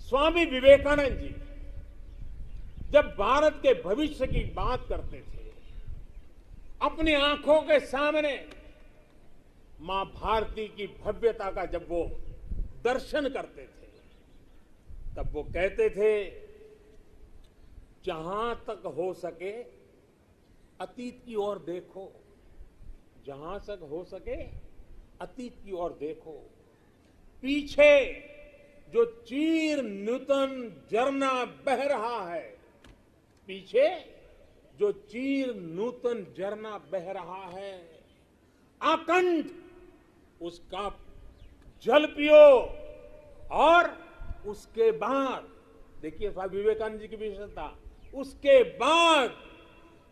स्वामी विवेकानंद जी जब भारत के भविष्य की बात करते थे, अपनी आंखों के सामने मां भारती की भव्यता का जब वो दर्शन करते थे, तब वो कहते थे, जहां तक हो सके अतीत की ओर देखो, जहां तक हो सके अतीत की ओर देखो। पीछे जो चीर नूतन झरना बह रहा है, पीछे जो चीर नूतन झरना बह रहा है, आकंठ उसका जल पियो। और उसके बाद देखिए स्वामी विवेकानंद जी की विशेषता, उसके बाद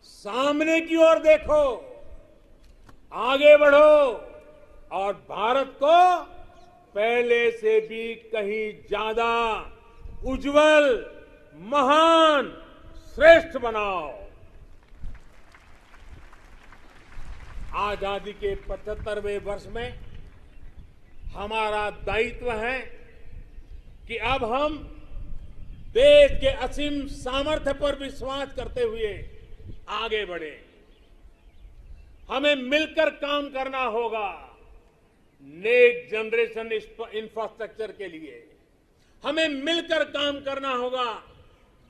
सामने की ओर देखो, आगे बढ़ो और भारत को पहले से भी कहीं ज्यादा उज्जवल, महान, श्रेष्ठ बनाओ। आजादी के 75वें वर्ष में हमारा दायित्व है कि अब हम देश के असीम सामर्थ्य पर विश्वास करते हुए आगे बढ़े। हमें मिलकर काम करना होगा नेक्स्ट जनरेशन इंफ्रास्ट्रक्चर के लिए। हमें मिलकर काम करना होगा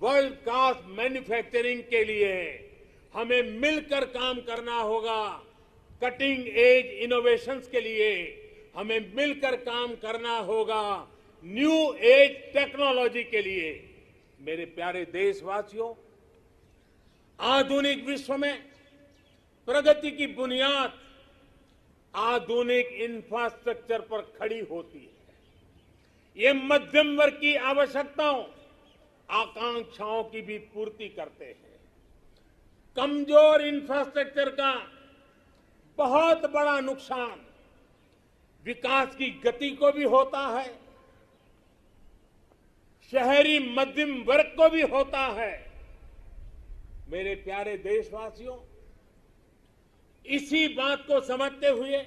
वर्ल्ड क्लास मैन्युफैक्चरिंग के लिए। हमें मिलकर काम करना होगा कटिंग एज इनोवेशंस के लिए। हमें मिलकर काम करना होगा न्यू एज टेक्नोलॉजी के लिए। मेरे प्यारे देशवासियों, आधुनिक विश्व में प्रगति की बुनियाद आधुनिक इंफ्रास्ट्रक्चर पर खड़ी होती है। ये मध्यम वर्ग की आवश्यकताओं, आकांक्षाओं की भी पूर्ति करते हैं। कमजोर इंफ्रास्ट्रक्चर का बहुत बड़ा नुकसान विकास की गति को भी होता है, शहरी मध्यम वर्ग को भी होता है। मेरे प्यारे देशवासियों, इसी बात को समझते हुए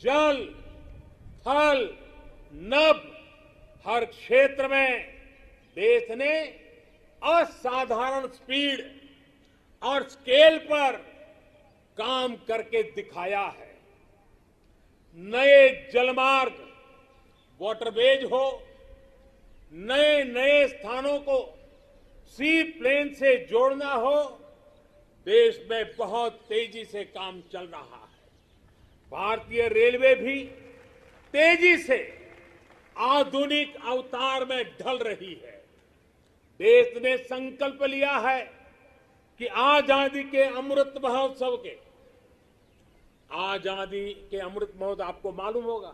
जल, थल, नभ हर क्षेत्र में देश ने असाधारण स्पीड और स्केल पर काम करके दिखाया है। नए जलमार्ग, वाटरवेज हो, नए नए स्थानों को सी प्लेन से जोड़ना हो, देश में बहुत तेजी से काम चल रहा है। भारतीय रेलवे भी तेजी से आधुनिक अवतार में ढल रही है। देश ने संकल्प लिया है कि आजादी के अमृत महोत्सव आपको मालूम होगा,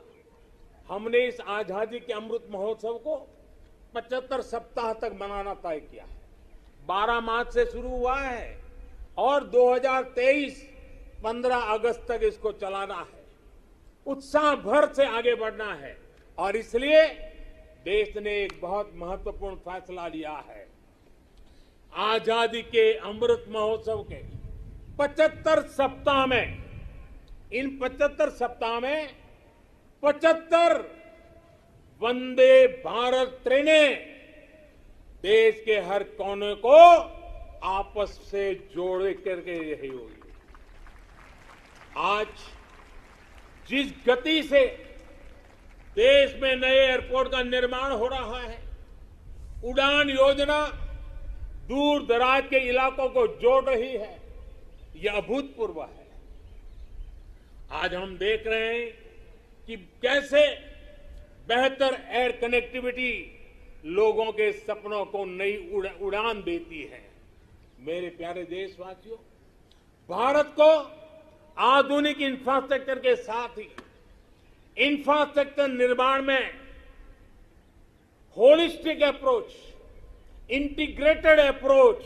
हमने इस आजादी के अमृत महोत्सव को 75 सप्ताह तक मनाना तय किया है। 12 मार्च से शुरू हुआ है और 2023 15 अगस्त तक इसको चलाना है। उत्साह भर से आगे बढ़ना है और इसलिए देश ने एक बहुत महत्वपूर्ण फैसला लिया है। आजादी के अमृत महोत्सव के 75 सप्ताह में, इन 75 सप्ताह में 75 वंदे भारत ट्रेनें देश के हर कोने को आपस से जोड़ करके रही होगी। आज जिस गति से देश में नए एयरपोर्ट का निर्माण हो रहा है, उड़ान योजना दूर दराज के इलाकों को जोड़ रही है, यह अभूतपूर्व है। आज हम देख रहे हैं कि कैसे बेहतर एयर कनेक्टिविटी लोगों के सपनों को नई उड़ान देती है। मेरे प्यारे देशवासियों, भारत को आधुनिक इंफ्रास्ट्रक्चर के साथ ही इंफ्रास्ट्रक्चर निर्माण में होलिस्टिक अप्रोच, इंटीग्रेटेड अप्रोच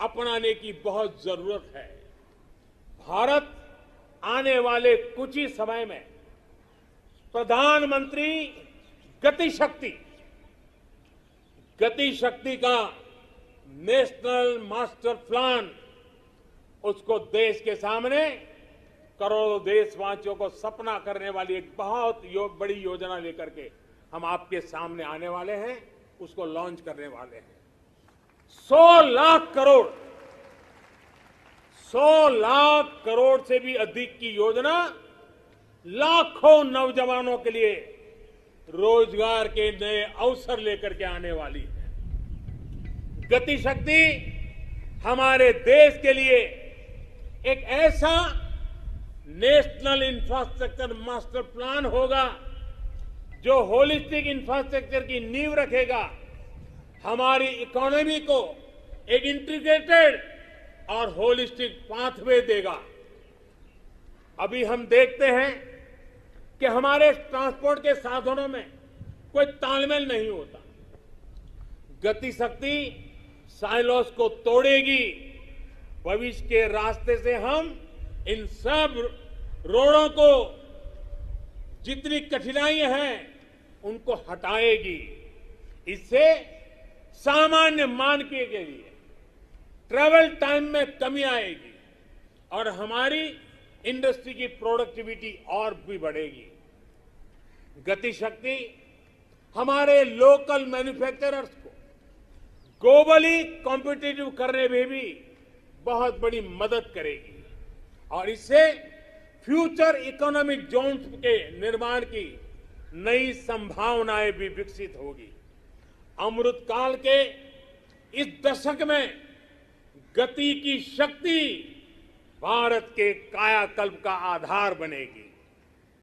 अपनाने की बहुत जरूरत है। भारत आने वाले कुछ ही समय में प्रधानमंत्री गति शक्ति का नेशनल मास्टर प्लान, उसको देश के सामने करोड़ों देशवासियों को सपना करने वाली एक बहुत बड़ी योजना लेकर के हम आपके सामने आने वाले हैं। उसको लॉन्च करने वाले हैं। 100 लाख करोड़, 100 लाख करोड़ से भी अधिक की योजना लाखों नौजवानों के लिए रोजगार के नए अवसर लेकर के आने वाली है। गति शक्ति हमारे देश के लिए एक ऐसा नेशनल इंफ्रास्ट्रक्चर मास्टर प्लान होगा जो होलिस्टिक इंफ्रास्ट्रक्चर की नींव रखेगा, हमारी इकोनॉमी को एक इंटीग्रेटेड और होलिस्टिक पाथवे देगा। अभी हम देखते हैं कि हमारे ट्रांसपोर्ट के साधनों में कोई तालमेल नहीं होता। गति शक्ति साइलोस को तोड़ेगी। भविष्य के रास्ते से हम इन सब रोडों को, जितनी कठिनाइयां हैं, उनको हटाएगी। इससे सामान्य मानवीय के लिए ट्रैवल टाइम में कमी आएगी और हमारी इंडस्ट्री की प्रोडक्टिविटी और भी बढ़ेगी। गति शक्ति हमारे लोकल मैन्युफैक्चरर्स को ग्लोबली कॉम्पिटिटिव करने में भी बहुत बड़ी मदद करेगी और इससे फ्यूचर इकोनॉमिक जोन्स के निर्माण की नई संभावनाएं भी विकसित होगी। अमृत काल के इस दशक में गति की शक्ति भारत के कायाकल्प का आधार बनेगी।